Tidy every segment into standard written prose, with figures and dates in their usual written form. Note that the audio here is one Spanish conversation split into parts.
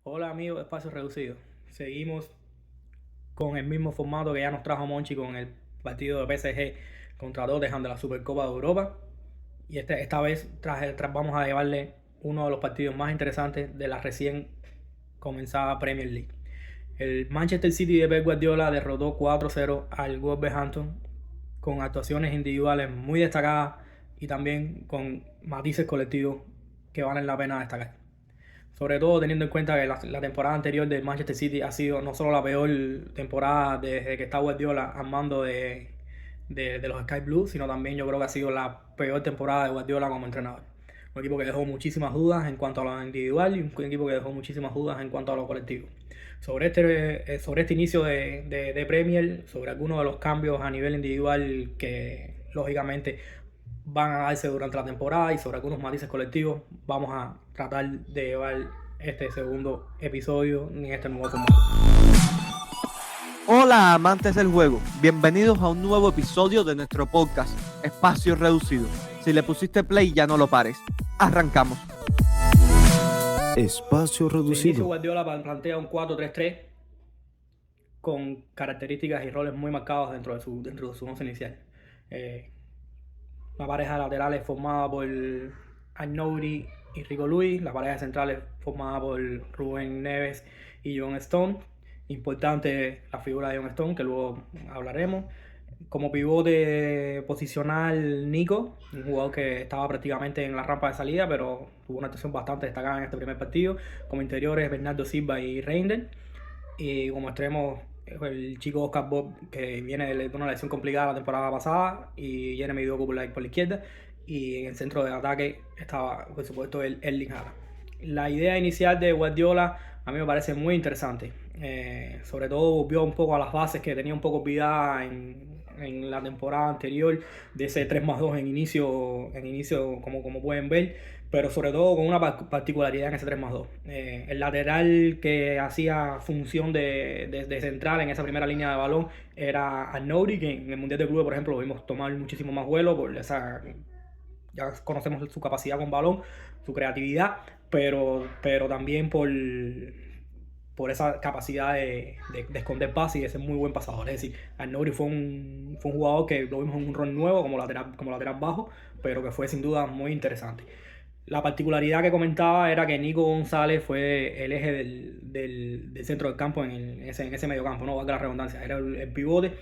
Hola amigos de Espacio Reducido. Seguimos con el mismo formato que ya nos trajo Monchi con el partido de PSG contra Tottenham de la Supercopa de Europa. Y esta vez vamos a llevarle uno de los partidos más interesantes de la recién comenzada Premier League. El Manchester City de Pep Guardiola derrotó 4-0 al Wolverhampton con actuaciones individuales muy destacadas y también con matices colectivos que valen la pena destacar. Sobre todo teniendo en cuenta que la temporada anterior del Manchester City ha sido no solo la peor temporada desde que está Guardiola al mando de los Sky Blues, sino también yo creo que ha sido la peor temporada de Guardiola como entrenador. Un equipo que dejó muchísimas dudas en cuanto a lo individual y un equipo que dejó muchísimas dudas en cuanto a lo colectivo. Sobre este inicio de Premier, sobre algunos de los cambios a nivel individual que lógicamente van a darse durante la temporada y sobre algunos matices colectivos, vamos a tratar de llevar este segundo episodio en este nuevo formato. Hola amantes del juego, bienvenidos a un nuevo episodio de nuestro podcast Espacio Reducido. Si le pusiste play ya no lo pares, arrancamos. Espacio De inicio Reducido. Guardiola plantea un 4-3-3 con características y roles muy marcados dentro de su once inicial. La pareja de laterales formada por Arnautovic y Rico Lewis, la pareja central formada por Rubén Neves y John Stone. Importante la figura de John Stone, que luego hablaremos. Como pivote posicional, Nico, un jugador que estaba prácticamente en la rampa de salida, pero tuvo una actuación bastante destacada en este primer partido. Como interiores, Bernardo Silva y Reinders. Y como extremos, el chico Oscar Bob, que viene de una lesión complicada la temporada pasada, y Jeremy Doku por la izquierda. Y en el centro de ataque estaba, por supuesto, el Erling Haaland. La idea inicial de Guardiola a mí me parece muy interesante. Sobre todo volvió un poco a las bases que tenía un poco olvidada en la temporada anterior, de ese 3+2 en inicio como pueden ver, pero sobre todo con una particularidad en ese 3+2. El lateral que hacía función de central en esa primera línea de balón era Arnautovic, que en el Mundial de Clubes, por ejemplo, lo vimos tomar muchísimo más vuelo por esa... Ya conocemos su capacidad con balón, su creatividad, pero también por esa capacidad de esconder pases y de ser muy buen pasador. Es decir, Arnautovic fue un jugador que lo vimos en un rol nuevo como lateral bajo, pero que fue sin duda muy interesante. La particularidad que comentaba era que Nico González fue el eje del centro del campo en ese medio campo, no valga la redundancia, era el pivote,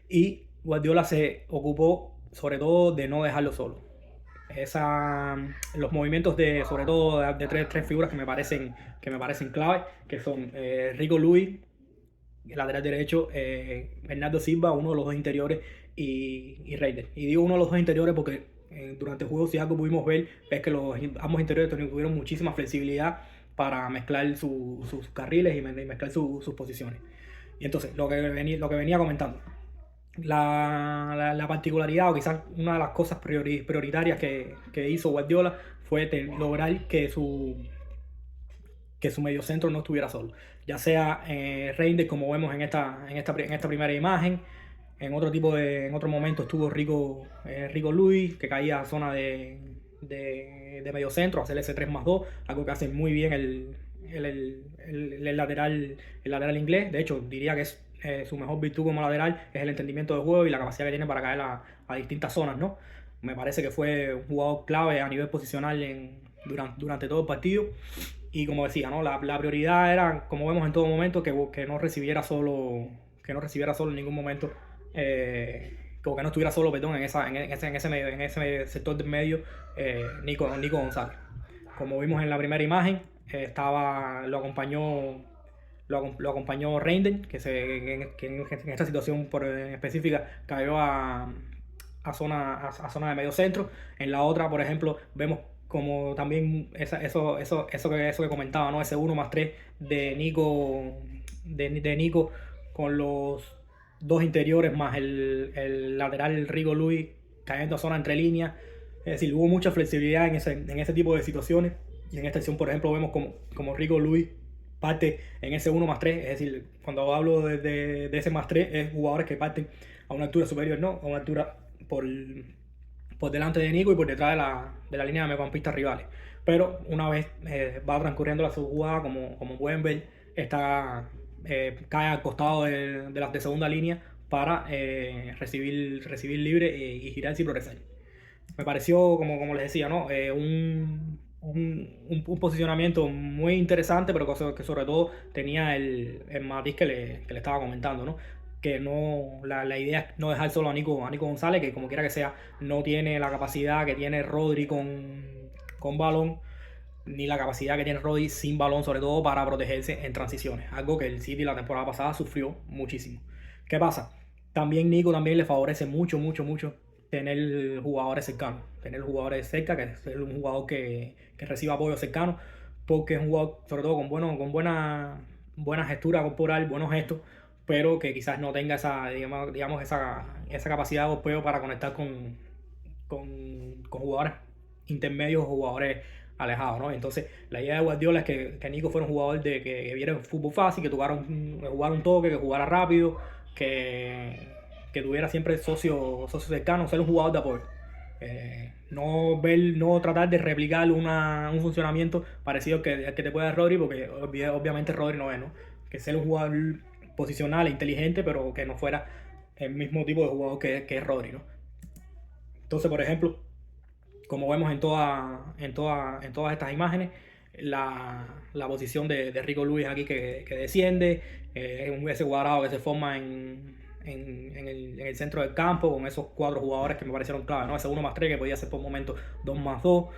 y Guardiola se ocupó sobre todo de no dejarlo solo. Los movimientos sobre todo de tres figuras que me parecen clave, que son Rico Lewis, el lateral derecho, Bernardo Silva, uno de los dos interiores, y Reinders. Y digo uno de los dos interiores porque durante el juego, si algo pudimos ver, es que ambos interiores tuvieron muchísima flexibilidad para mezclar sus carriles y mezclar sus posiciones. Y entonces, lo que venía comentando, la particularidad o quizás una de las cosas prioritarias que hizo Guardiola fue lograr que su mediocentro no estuviera solo. Ya sea Reinders, como vemos en esta primera imagen, en otro momento estuvo Rico Lewis, que caía a zona de mediocentro, hacer ese 3+2, algo que hace muy bien el lateral inglés. De hecho, diría que es su mejor virtud como lateral es el entendimiento del juego y la capacidad que tiene para caer a distintas zonas, ¿no? Me parece que fue un jugador clave a nivel posicional durante todo el partido. Y como decía, ¿no? La prioridad era, como vemos en todo momento, que no recibiera solo en ningún momento, como que no estuviera solo, perdón, en ese sector del medio, Nico González. Como vimos en la primera imagen, lo acompañó Reinders, que en esta situación específica cayó a zona de medio centro. En la otra, por ejemplo, vemos como también eso que comentaba, ¿no? Ese 1+3 de Nico con los dos interiores más el lateral Rigo Lewis cayendo a zona entre líneas. Es decir, hubo mucha flexibilidad en ese tipo de situaciones. Y en esta acción, por ejemplo, vemos como Rigo Lewis parte en ese 1+3. Es decir, cuando hablo de ese +3, es jugadores que parten a una altura superior, ¿no? A una altura por delante de Nico y por detrás de la línea de mediocampistas rivales. pero una vez va transcurriendo la subjugada, como pueden ver, cae al costado de la de segunda línea para recibir libre y girarse y progresar. Me pareció, como les decía, ¿no? Un posicionamiento muy interesante, pero que sobre todo tenía el matiz que le estaba comentando, ¿no? Que no, la idea es no dejar solo a Nico González, que como quiera que sea, no tiene la capacidad que tiene Rodri con balón, ni la capacidad que tiene Rodri sin balón, sobre todo para protegerse en transiciones. Algo que el City la temporada pasada sufrió muchísimo. ¿Qué pasa? Nico también le favorece mucho, mucho, mucho tener jugadores cercanos. Tener jugadores cerca, que es un jugador que reciba apoyo cercano, porque es un jugador, sobre todo con buena gestura corporal, buenos gestos, pero que quizás no tenga esa capacidad de golpeo para conectar con jugadores intermedios o jugadores alejados, ¿no? Entonces, la idea de Guardiola es que Nico fuera un jugador que viera el fútbol fácil, que jugara un toque, que jugara rápido, que tuviera siempre socio cercano, ser un jugador de apoyo. No tratar de replicar un funcionamiento parecido al que te puede dar Rodri, porque obviamente Rodri no es, ¿no? Que ser un jugador posicional e inteligente, pero que no fuera el mismo tipo de jugador que es Rodri, ¿no? Entonces, por ejemplo, como vemos en todas estas imágenes, la posición de Rico Lewis aquí que desciende, ese cuadrado que se forma en el centro del campo con esos cuatro jugadores que me parecieron clave, ¿no? Ese 1+3 que podía ser por momentos 2+2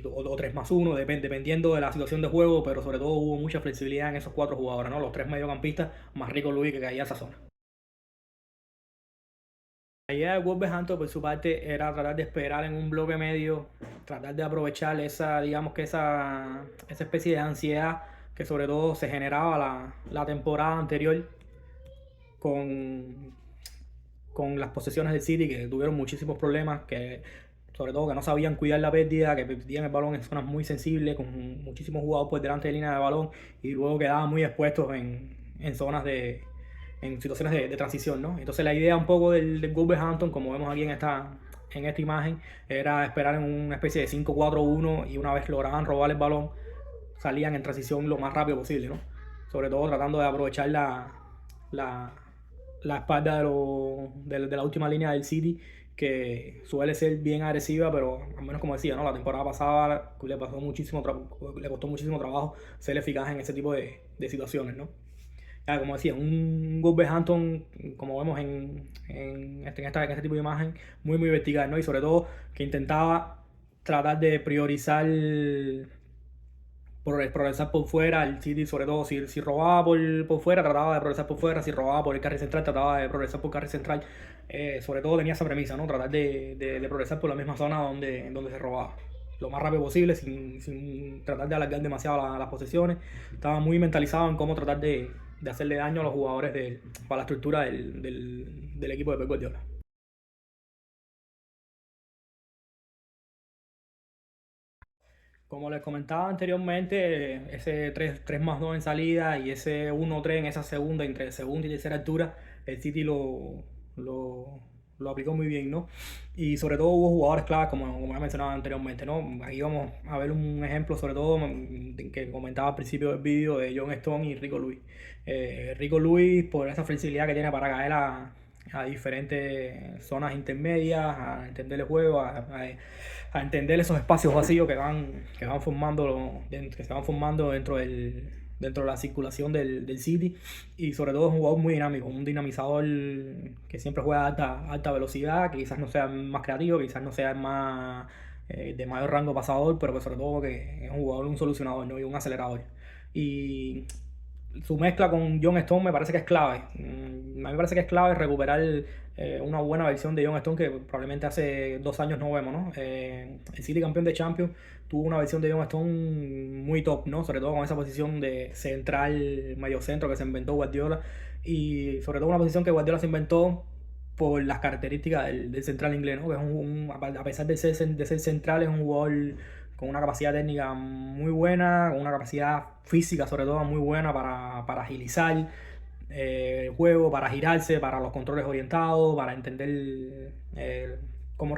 o 3+1, dependiendo de la situación de juego, pero sobre todo hubo mucha flexibilidad en esos cuatro jugadores, ¿no? Los tres mediocampistas más Rico Lewis que caía a esa zona. La idea de Wolverhampton, por su parte, era tratar de esperar en un bloque medio, tratar de aprovechar esa especie de ansiedad que sobre todo se generaba la temporada anterior con, con las posesiones del City, que tuvieron muchísimos problemas, que sobre todo que no sabían cuidar la pérdida, que perdían el balón en zonas muy sensibles, con muchísimos jugadores por delante de línea de balón, y luego quedaban muy expuestos en zonas en situaciones de transición, ¿no? Entonces la idea un poco del Wolverhampton, como vemos aquí en esta imagen, era esperar en una especie de 5-4-1 y una vez lograban robar el balón, salían en transición lo más rápido posible, ¿no? Sobre todo tratando de aprovechar la, la espalda de la última línea del City, que suele ser bien agresiva, pero al menos como decía, ¿no? La temporada pasada le costó muchísimo trabajo ser eficaz en ese tipo de situaciones, ¿no? Ya, como decía, un Wolverhampton, como vemos en este tipo de imagen, muy muy vertical, ¿no? Y sobre todo que intentaba tratar de priorizar progresar por fuera. El City, sobre todo, si robaba por fuera, trataba de progresar por fuera. Si robaba por el carril central, trataba de progresar por carril central. Sobre todo tenía esa premisa, ¿no? Tratar de progresar por la misma zona donde se robaba. Lo más rápido posible, sin tratar de alargar demasiado las posesiones. Estaba muy mentalizado en cómo tratar de hacerle daño a los jugadores para la estructura del equipo de Pep Guardiola. Como les comentaba anteriormente, ese 3+2 en salida y ese 1-3 en esa segunda, entre segunda y tercera altura, el City lo, lo aplicó muy bien, ¿no? Y sobre todo hubo jugadores claves, como ya mencionaba anteriormente, ¿no? Aquí vamos a ver un ejemplo, sobre todo, que comentaba al principio del vídeo, de John Stone y Rico Lewis. Rico Lewis, por esa flexibilidad que tiene para caer a diferentes zonas intermedias, a entender el juego, a entender esos espacios vacíos que se van formando dentro de la circulación del City, y sobre todo es un jugador muy dinámico, un dinamizador que siempre juega a alta velocidad, que quizás no sea el más creativo, que quizás no sea el más de mayor rango pasador, pero que sobre todo que es un jugador, un solucionador, ¿no? Y un acelerador. Y su mezcla con John Stone me parece que es clave. A mí me parece que es clave recuperar una buena versión de John Stone que probablemente hace 2 años no vemos, ¿no? El City campeón de Champions tuvo una versión de John Stone muy top, ¿no? Sobre todo con esa posición de central, medio centro que se inventó Guardiola, y sobre todo una posición que Guardiola se inventó por las características del central inglés, ¿no? Que es a pesar de ser central, es un jugador con una capacidad técnica muy buena, con una capacidad física sobre todo muy buena para agilizar el juego, para girarse, para los controles orientados, para entender cómo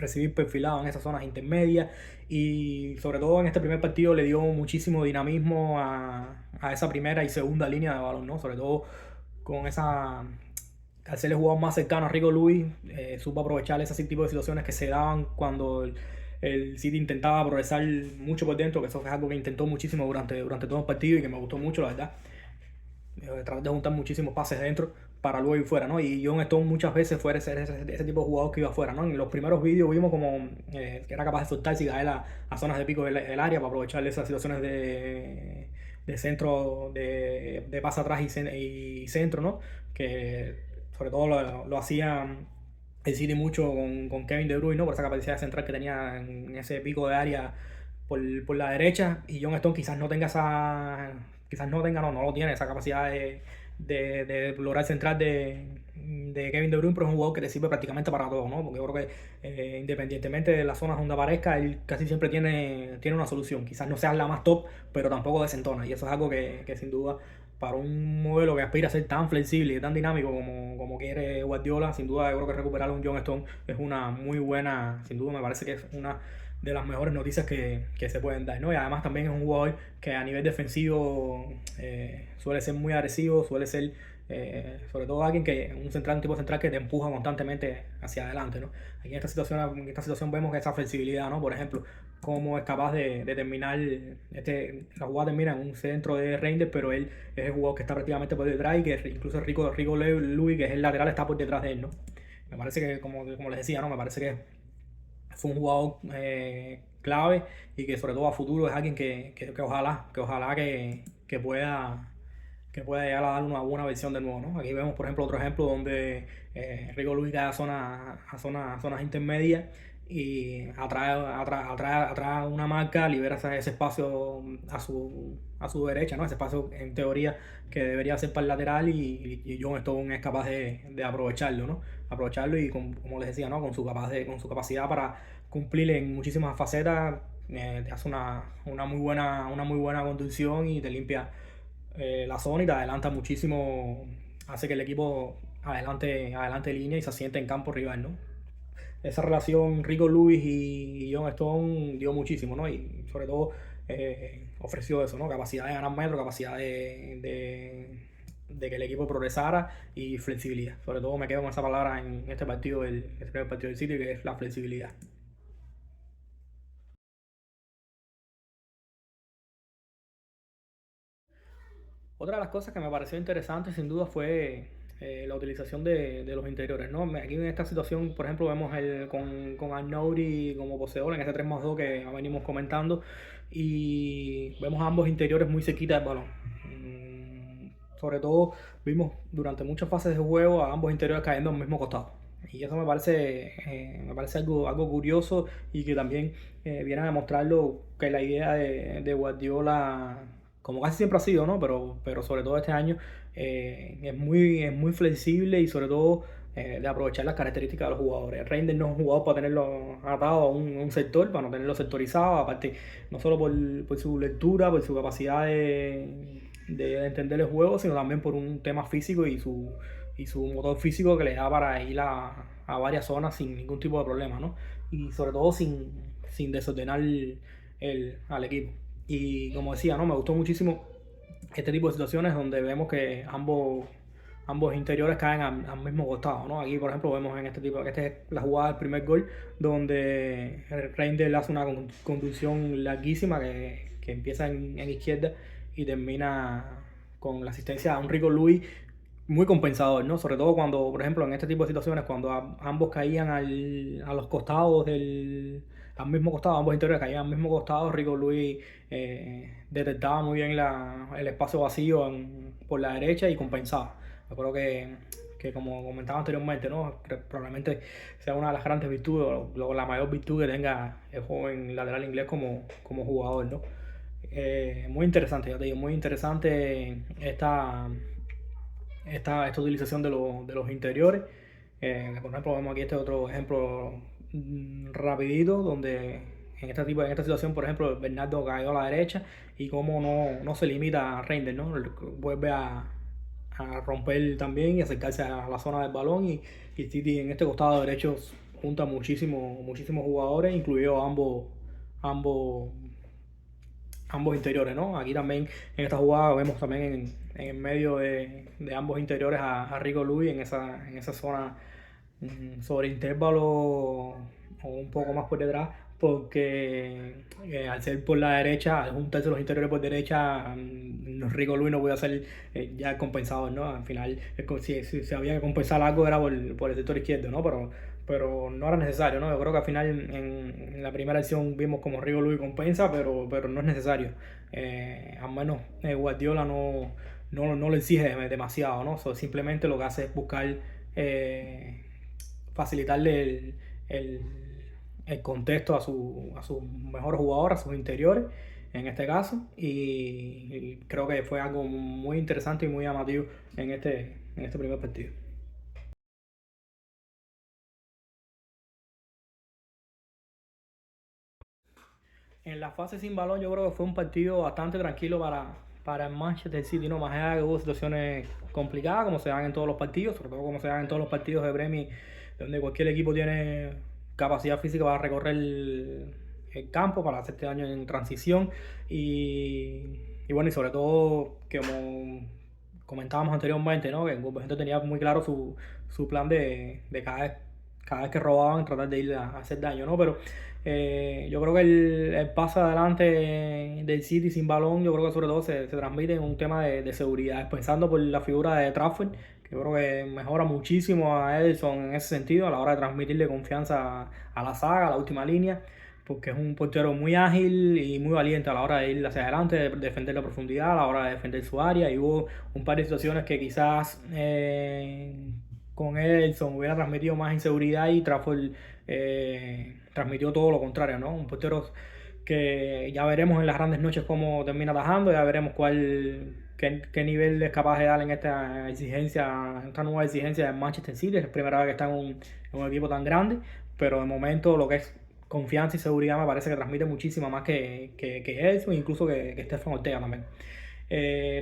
recibir perfilado en esas zonas intermedias, y sobre todo en este primer partido le dio muchísimo dinamismo a esa primera y segunda línea de balón, ¿no? Sobre todo con esa, al ser el jugador más cercano a Rico Lewis, supo aprovechar ese tipo de situaciones que se daban cuando el City intentaba progresar mucho por dentro, que eso fue algo que intentó muchísimo durante todo el partido y que me gustó mucho, la verdad. Tratar de juntar muchísimos pases dentro para luego ir fuera, ¿no? Y John Stone muchas veces fue ese tipo de jugador que iba afuera, ¿no? En los primeros vídeos vimos como que era capaz de soltarse y caer a zonas de pico del área para aprovechar esas situaciones de centro, de pase atrás y centro, ¿no? Que sobre todo lo hacía el City mucho con Kevin De Bruyne, ¿no? Por esa capacidad central que tenía en ese pico de área por la derecha, y John Stone quizás no tenga no lo tiene, esa capacidad de lograr central de Kevin De Bruyne, pero es un jugador que te sirve prácticamente para todo, ¿no? Porque yo creo que independientemente de las zonas donde aparezca, él casi siempre tiene una solución. Quizás no sea la más top, pero tampoco desentona, y eso es algo que sin duda, para un modelo que aspira a ser tan flexible y tan dinámico como quiere Guardiola, sin duda yo creo que recuperar a un John Stone es una muy buena, sin duda me parece que es una de las mejores noticias que se pueden dar, ¿no? Y además también es un jugador que a nivel defensivo suele ser muy agresivo, suele ser sobre todo alguien un tipo central que te empuja constantemente hacia adelante, ¿no? Aquí en esta situación vemos esa flexibilidad, ¿no? Por ejemplo, cómo es capaz de terminar, la jugada termina en un centro de Reinders, pero él es el jugador que está prácticamente por detrás, y que incluso Rico Lewis, que es el lateral, está por detrás de él, ¿no? Me parece que, como les decía, ¿no? Me parece que fue un jugador clave, y que sobre todo a futuro es alguien que ojalá que pueda llegar a dar una buena versión de nuevo, ¿no? Aquí vemos, por ejemplo, otro ejemplo donde Rico Lewis cae a zonas intermedias y atrae una marca, libera ese espacio a su derecha, ¿no? Ese espacio en teoría que debería ser para el lateral, y John Stone es capaz de aprovecharlo, ¿no? Aprovecharlo, y como les decía, ¿no? Con su capacidad para cumplir en muchísimas facetas, te hace una muy buena conducción y te limpia la zona y te adelanta muchísimo, hace que el equipo adelante línea y se asiente en campo rival, ¿no? Esa relación Rico Lewis y John Stone dio muchísimo, ¿no? Y sobre todo ofreció eso, ¿no? Capacidad de ganar metros, capacidad de que el equipo progresara, y flexibilidad. Sobre todo me quedo con esa palabra en este primer partido del City, que es la flexibilidad. Otra de las cosas que me pareció interesante sin duda fue la utilización de los interiores, ¿no? Aquí en esta situación, por ejemplo, vemos con Arnaudi como poseedor en ese 3+2 que venimos comentando, y vemos a ambos interiores muy cerquita del balón. Sobre todo vimos durante muchas fases de juego a ambos interiores cayendo al mismo costado. Y eso me parece algo curioso, y que también viene a demostrarlo que la idea de Guardiola, como casi siempre ha sido, ¿no? Pero sobre todo este año, es muy flexible, y sobre todo de aprovechar las características de los jugadores. Reinders no es un jugador para tenerlo atado a un sector, para no tenerlo sectorizado, aparte no solo por su lectura, por su capacidad de entender el juego, sino también por un tema físico y su motor físico, que le da para ir a varias zonas sin ningún tipo de problema, ¿no? Y sobre todo sin desordenar al equipo. Y como decía, ¿no? Me gustó muchísimo este tipo de situaciones donde vemos que ambos interiores caen al mismo costado, ¿no? Aquí, por ejemplo, vemos esta es la jugada del primer gol, donde Reinders hace una conducción larguísima que empieza en izquierda y termina con la asistencia a un Rico Lewis muy compensador, ¿no? Sobre todo cuando, por ejemplo, en este tipo de situaciones, cuando ambos caían a los costados al mismo costado, ambos interiores caían al mismo costado, Rico Lewis detectaba muy bien el espacio vacío por la derecha y compensaba. Yo creo que como comentaba anteriormente, ¿no? Probablemente sea una de las grandes virtudes, o la mayor virtud que tenga el joven lateral inglés como jugador, ¿no? Muy interesante, ya te digo, muy interesante esta utilización de los interiores. Por ejemplo, vemos aquí este otro ejemplo rapidito, donde en esta situación, por ejemplo, Bernardo cayó a la derecha, y cómo no se limita a Reinders, ¿no? Vuelve a romper también y acercarse a la zona del balón, y City en este costado derecho junta muchísimos jugadores, incluidos ambos, ambos interiores, ¿no? Aquí también en esta jugada vemos también en el medio de ambos interiores a Rico Lewis en esa zona sobre intervalo o un poco más por detrás, porque al ser por la derecha, al juntarse los interiores por derecha, Rico Lewis no podía ser ya compensado, ¿no? Al final, si había que compensar algo era por el sector izquierdo, ¿no? Pero no era necesario, ¿no? Yo creo que al final en la primera acción vimos como Rigo Luis compensa, pero no es necesario. Al menos Guardiola no lo exige demasiado, ¿no? Simplemente lo que hace es buscar facilitarle el, el contexto a su mejor jugador, a sus interiores, en este caso, y creo que fue algo muy interesante y muy llamativo en este primer partido. En la fase sin balón yo creo que fue un partido bastante tranquilo para el Manchester City, ¿no? Más allá de que hubo situaciones complicadas, como se dan en todos los partidos, sobre todo como se dan en todos los partidos de Premier, donde cualquier equipo tiene capacidad física para recorrer el campo, para hacerte daño en transición, y bueno, y sobre todo, como comentábamos anteriormente, ¿no? Que el Wolverhampton tenía muy claro su plan de cada vez que robaban tratar de ir a hacer daño, ¿no? Pero yo creo que el paso adelante del City sin balón, yo creo que sobre todo se transmite en un tema de seguridad, pensando por la figura de Trafford, que yo creo que mejora muchísimo a Ederson en ese sentido, a la hora de transmitirle confianza a la saga, a la última línea, porque es un portero muy ágil y muy valiente a la hora de ir hacia adelante, de defender la profundidad, a la hora de defender su área, y hubo un par de situaciones que quizás con Ederson hubiera transmitido más inseguridad y Trafford transmitió todo lo contrario, ¿no? Un portero que ya veremos en las grandes noches cómo termina atajando, ya veremos qué nivel es capaz de dar en esta exigencia, esta nueva exigencia del Manchester City. Es la primera vez que está en un equipo tan grande, pero de momento lo que es confianza y seguridad me parece que transmite muchísimo más que eso, incluso que Stefan Ortega también.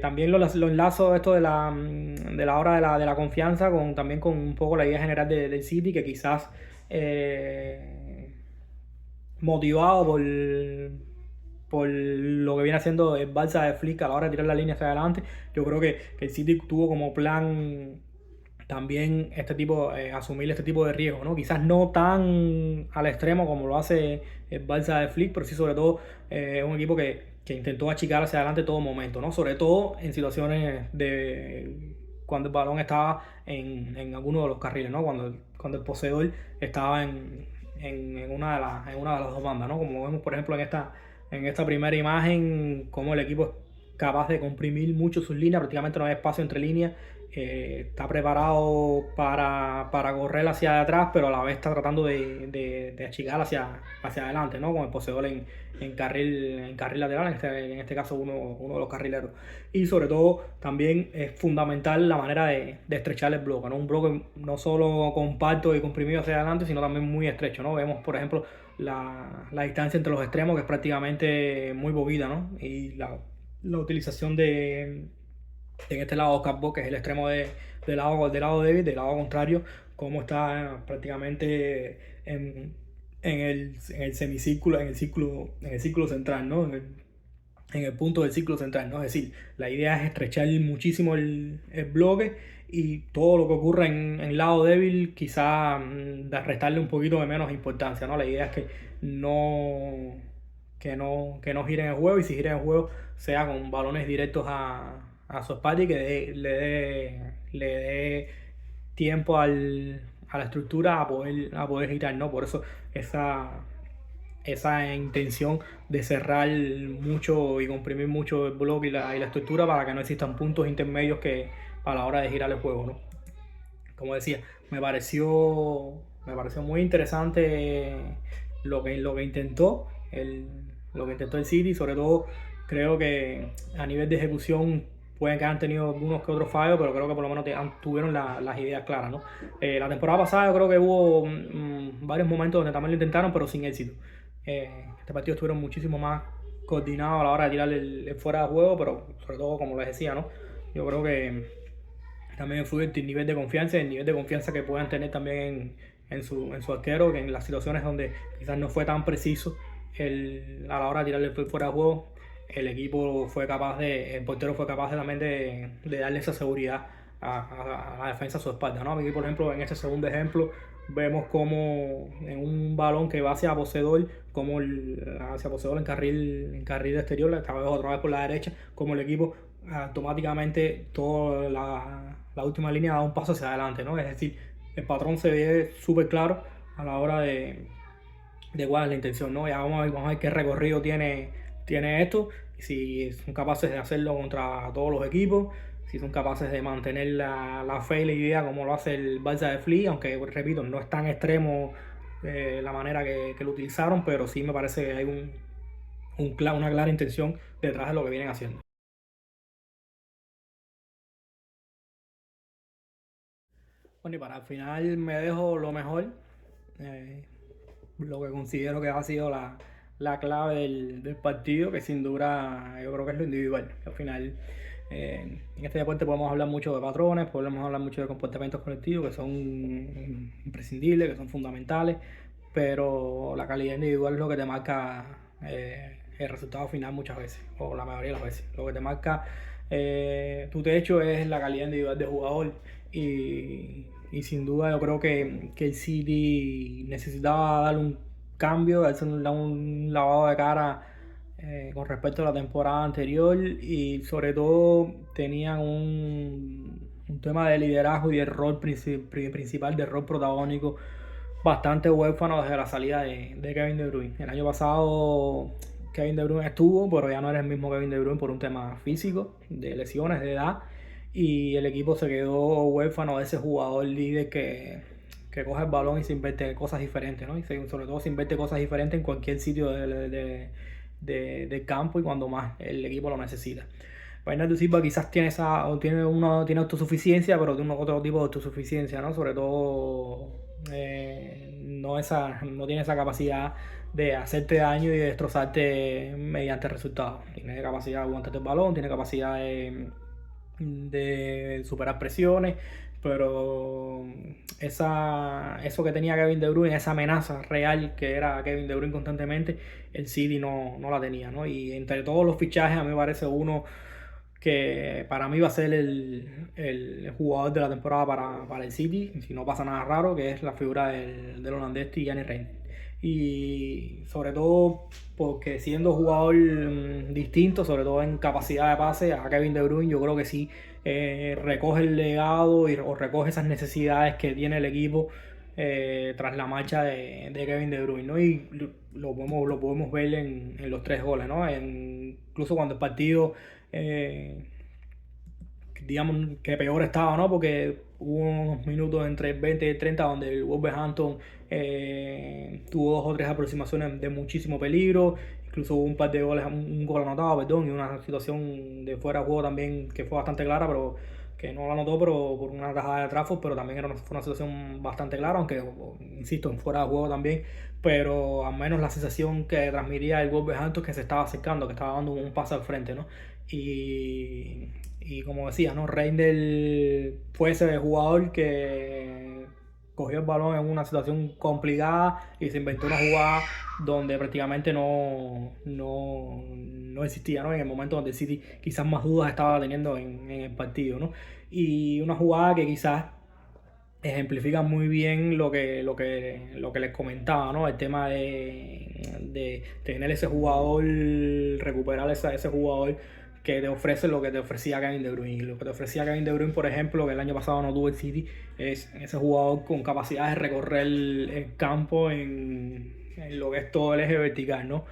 También lo enlazo esto de la hora de la confianza también con un poco la idea general del City, que quizás motivado por lo que viene haciendo el Barça de Flick a la hora de tirar la línea hacia adelante, yo creo que el City tuvo como plan también asumir este tipo de riesgo, ¿no? Quizás no tan al extremo como lo hace el Barça de Flick, pero sí sobre todo un equipo que intentó achicar hacia adelante todo momento, ¿no? Sobre todo en situaciones de cuando el balón estaba en alguno de los carriles, ¿no? Cuando el poseedor estaba en una de las dos bandas, ¿no? Como vemos, por ejemplo, en esta primera imagen, cómo el equipo es capaz de comprimir mucho sus líneas, prácticamente no hay espacio entre líneas, está preparado para correr hacia atrás, pero a la vez está tratando de achicar hacia adelante, ¿no? Con el poseedor en carril lateral, en este caso uno de los carrileros. Y sobre todo también es fundamental la manera de estrechar el bloque, ¿no? Un bloque no solo compacto y comprimido hacia adelante, sino también muy estrecho, ¿no? Vemos, por ejemplo, la distancia entre los extremos, que es prácticamente muy poquita, ¿no? Y la utilización en este lado Oscar Bock, que es el extremo del lado débil, del lado contrario, como está prácticamente en el semicírculo, en el círculo central, ¿no? En el punto del círculo central, ¿no? Es decir, la idea es estrechar muchísimo el bloque, y todo lo que ocurra en el lado débil quizá restarle un poquito de menos importancia, ¿no? La idea es que no gire en el juego, y si gira en el juego sea con balones directos a su espalda, y que le dé tiempo a la estructura a poder girar, ¿no? Por eso esa intención de cerrar mucho y comprimir mucho el bloque y la estructura, para que no existan puntos intermedios que a la hora de girar el juego, ¿no? Como decía, me pareció muy interesante lo que intentó el City. Sobre todo creo que a nivel de ejecución pueden que hayan tenido algunos que otros fallos, pero creo que por lo menos tuvieron las ideas claras, ¿no? La temporada pasada yo creo que hubo varios momentos donde también lo intentaron, pero sin éxito. Este partido estuvieron muchísimo más coordinados a la hora de tirar el fuera de juego, pero sobre todo, como les decía, ¿no? Yo creo que también influye el nivel de confianza, y el nivel de confianza que puedan tener también en su arquero, que en las situaciones donde quizás no fue tan preciso a la hora de tirarle fuera de juego, el portero fue capaz también de darle esa seguridad a la defensa a su espalda, ¿no? Aquí, por ejemplo, en este segundo ejemplo, vemos como en un balón que va hacia poseedor, hacia poseedor en carril exterior, otra vez por la derecha, como el equipo automáticamente toda la última línea da un paso hacia adelante, ¿no? Es decir, el patrón se ve súper claro a la hora de cuál es la intención, ¿no? Ya vamos a ver qué recorrido tiene esto, y si son capaces de hacerlo contra todos los equipos, si son capaces de mantener la fe y la idea como lo hace el Barça de Flick, aunque repito, no es tan extremo la manera que lo utilizaron, pero sí me parece que hay una clara intención detrás de lo que vienen haciendo. Bueno, y para el final me dejo lo mejor, eh, lo que considero que ha sido la clave del partido, que sin duda yo creo que es lo individual. Al final, en este deporte podemos hablar mucho de patrones, podemos hablar mucho de comportamientos colectivos que son imprescindibles, que son fundamentales, pero la calidad individual es lo que te marca el resultado final muchas veces, o la mayoría de las veces. Lo que te marca tu techo es la calidad individual de jugador, y sin duda yo creo que el City necesitaba darle un cambio, darse un lavado de cara con respecto a la temporada anterior, y sobre todo tenían un tema de liderazgo y de rol principal, de rol protagónico bastante huérfano desde la salida de Kevin De Bruyne. El año pasado Kevin De Bruyne estuvo, pero ya no era el mismo Kevin De Bruyne por un tema físico, de lesiones, de edad, y el equipo se quedó huérfano de ese jugador líder que coge el balón y se inverte cosas diferentes, ¿no? Y sobre todo se inverte cosas diferentes en cualquier sitio del campo y cuando más el equipo lo necesita. Bernardo Silva quizás tiene autosuficiencia, pero tiene otro tipo de autosuficiencia, ¿no? Sobre todo no tiene esa capacidad de hacerte daño y de destrozarte mediante resultados. Tiene capacidad de aguantarte el balón, tiene capacidad de superar presiones, pero eso que tenía Kevin De Bruyne, esa amenaza real que era Kevin De Bruyne constantemente, el City no la tenía, ¿no? Y entre todos los fichajes a mí me parece uno que para mí va a ser el jugador de la temporada para el City, si no pasa nada raro, que es la figura del holandés Tijani Reinders. Y sobre todo porque siendo jugador distinto, sobre todo en capacidad de pase, a Kevin De Bruyne, yo creo que sí recoge el legado o recoge esas necesidades que tiene el equipo tras la marcha de Kevin De Bruyne, ¿no? Y lo podemos ver en los tres goles, ¿no? Incluso cuando el partido digamos que peor estaba, ¿no? Porque hubo unos minutos entre 20 y 30 donde el Wolverhampton tuvo dos o tres aproximaciones de muchísimo peligro, incluso hubo un par de goles, un gol anotado, perdón, y una situación de fuera de juego también que fue bastante clara, pero que no la anotó pero por una tajada de Trafford, pero también fue una situación bastante clara, aunque insisto, en fuera de juego también, pero al menos la sensación que transmitía el Wolverhampton es que se estaba acercando, que estaba dando un paso al frente, ¿no? Y como decía, ¿no? Reinders fue ese jugador que cogió el balón en una situación complicada y se inventó una jugada donde prácticamente no existía, ¿no? En el momento donde el City quizás más dudas estaba teniendo en el partido, ¿no? Y una jugada que quizás ejemplifica muy bien lo que les comentaba, ¿no? El tema de tener ese jugador, recuperar ese jugador que te ofrece lo que te ofrecía Kevin De Bruyne. Lo que te ofrecía Kevin De Bruyne, por ejemplo, que el año pasado no tuvo el City, es ese jugador con capacidad de recorrer el campo en lo que es todo el eje vertical, ¿no?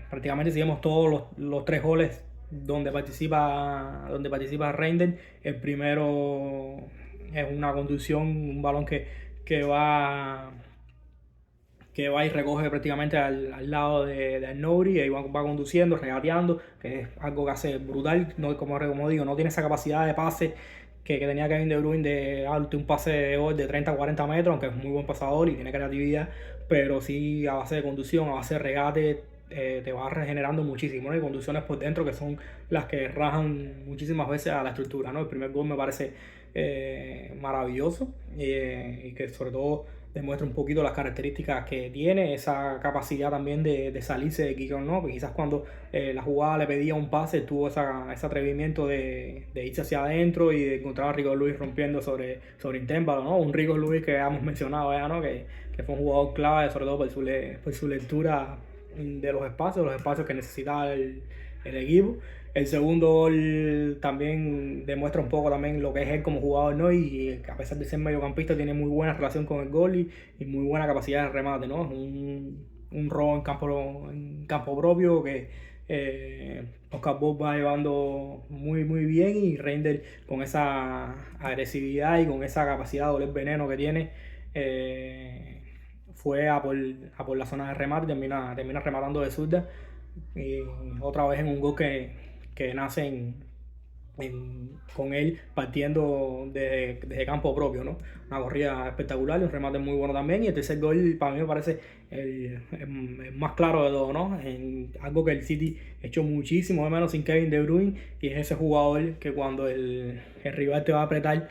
Prácticamente si vemos todos los tres goles donde participa Reinders, el primero es una conducción, un balón que va que va y recoge prácticamente al lado de Arnaury, y ahí va conduciendo, regateando, que es algo que hace brutal, no, como digo, no tiene esa capacidad de pase que tenía Kevin De Bruyne de darte un pase de gol de 30 a 40 metros, aunque es muy buen pasador y tiene creatividad, pero sí a base de conducción, a base de regate, te va regenerando muchísimo, ¿no? Y conducciones por dentro que son las que rajan muchísimas veces a la estructura, ¿no? El primer gol me parece maravilloso, y que sobre todo demuestra un poquito las características que tiene, esa capacidad también de salirse de kick on, ¿no? Porque quizás cuando la jugada le pedía un pase, tuvo ese atrevimiento de irse hacia adentro y de encontrar a Rico Lewis rompiendo sobre Intémbalo, ¿no? Un Rico Lewis que hemos mencionado ya, ¿no? Que fue un jugador clave, sobre todo por su lectura de los espacios que necesitaba el equipo. El segundo gol también demuestra un poco también lo que es él como jugador, ¿no? Y a pesar de ser mediocampista tiene muy buena relación con el gol y muy buena capacidad de remate, ¿no? Es un robo en campo propio que Oscar Bob va llevando muy bien, y Reinders con esa agresividad y con esa capacidad de oler veneno que tiene, fue a por la zona de remate, termina rematando de zurda, y otra vez en un gol que nace con él partiendo desde campo propio, ¿no? Una corrida espectacular y un remate muy bueno también. Y el tercer gol para mí me parece el más claro de todo, ¿no? En algo que el City echó muchísimo de menos sin Kevin De Bruyne, y es ese jugador que cuando el rival te va a apretar,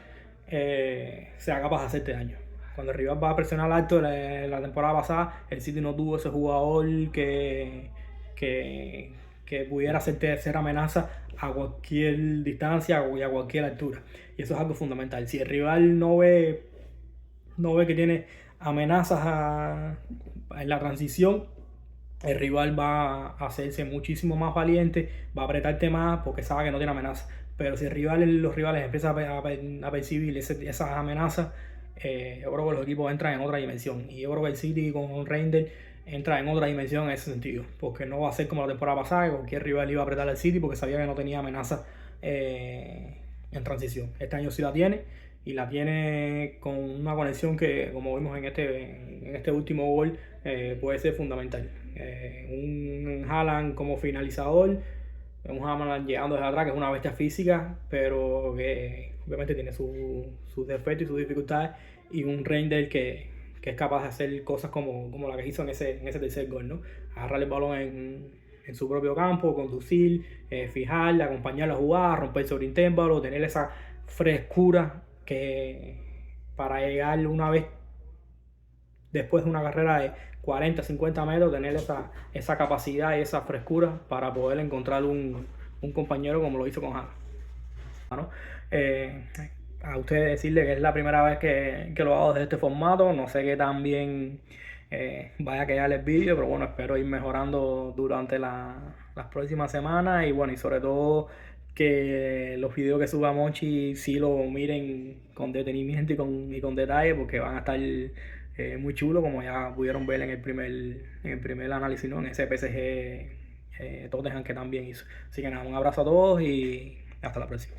sea capaz de hacerte daño. Cuando el rival va a presionar alto, la temporada pasada el City no tuvo ese jugador que pudiera ser amenaza a cualquier distancia y a cualquier altura. Y eso es algo fundamental. Si el rival no ve que tiene amenazas en la transición, el rival va a hacerse muchísimo más valiente, va a apretarte más porque sabe que no tiene amenaza. Pero si los rivales empiezan a percibir esas amenazas, yo creo que los equipos entran en otra dimensión. Y yo creo que el City con Reinders entra en otra dimensión en ese sentido, porque no va a ser como la temporada pasada, que cualquier rival iba a apretar al City porque sabía que no tenía amenaza en transición. Este año sí la tiene, y la tiene con una conexión que, como vimos en este último gol, puede ser fundamental. Un Haaland como finalizador, un Haaland llegando desde atrás, que es una bestia física, pero que obviamente tiene sus defectos y sus dificultades, y un Reinders que es capaz de hacer cosas como la que hizo en ese tercer gol, ¿no? Agarrar el balón en su propio campo, conducir, fijarla, acompañar la jugada, romper sobre Intémbalo, tener esa frescura que para llegar una vez después de una carrera de 40, 50 metros, tener esa capacidad y esa frescura para poder encontrar un compañero como lo hizo con Haaland, ¿no? A ustedes decirle que es la primera vez que lo hago desde este formato. No sé qué tan bien vaya a quedar el vídeo, pero bueno, espero ir mejorando durante las próximas semanas, y bueno, y sobre todo que los videos que suba Monchi sí lo miren con detenimiento y con detalle, porque van a estar muy chulos, como ya pudieron ver en el primer análisis, ¿no? En ese PSG Tottenham que también hizo. Así que nada, un abrazo a todos y hasta la próxima.